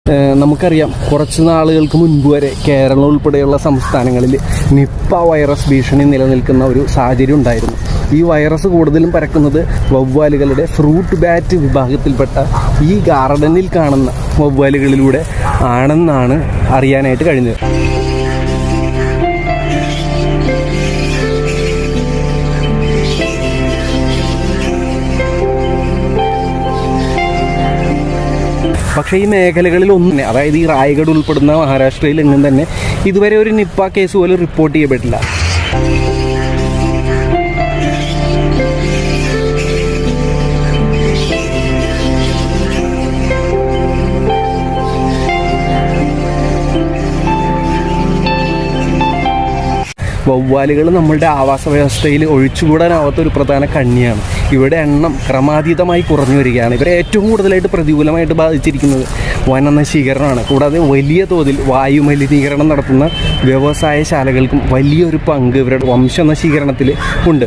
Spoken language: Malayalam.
നമുക്കറിയാം കുറച്ച് നാളുകൾക്ക് മുൻപ് വരെ കേരളം ഉൾപ്പെടെയുള്ള സംസ്ഥാനങ്ങളിൽ നിപ്പ വൈറസ് ഭീഷണി നിലനിൽക്കുന്ന ഒരു സാഹചര്യം ഉണ്ടായിരുന്നു. ഈ വൈറസ് കൂടുതലും പരക്കുന്നത് വവ്വാലുകളുടെ ഫ്രൂട്ട് ബാറ്റ് വിഭാഗത്തിൽപ്പെട്ട ഈ ഗാർഡനിൽ കാണുന്ന വവ്വാലുകളിലൂടെ ആണെന്നാണ് അറിയാനായിട്ട് കഴിഞ്ഞത്. പക്ഷേ ഈ മേഖലകളിൽ ഒന്നും, അതായത് ഈ റായ്ഗഡ് ഉൾപ്പെടുന്ന മഹാരാഷ്ട്രയിൽ എങ്ങും തന്നെ ഇതുവരെ ഒരു നിപ്പ കേസ് പോലും റിപ്പോർട്ട് ചെയ്യപ്പെട്ടില്ല. വവ്വാലുകൾ നമ്മളുടെ ആവാസ വ്യവസ്ഥയിൽ ഒഴിച്ചുകൂടാനാവാത്ത ഒരു പ്രധാന കണ്ണിയാണ്. ഇവിടെ എണ്ണം ക്രമാതീതമായി കുറഞ്ഞു വരികയാണ്. ഇവരെ ഏറ്റവും കൂടുതലായിട്ട് പ്രതികൂലമായിട്ട് ബാധിച്ചിരിക്കുന്നത് വനനശീകരണമാണ്. കൂടാതെ വലിയ തോതിൽ വായുമലിനീകരണം നടത്തുന്ന വ്യവസായശാലകൾക്കും വലിയൊരു പങ്ക് ഇവരുടെ വംശനശീകരണത്തിൽ ഉണ്ട്.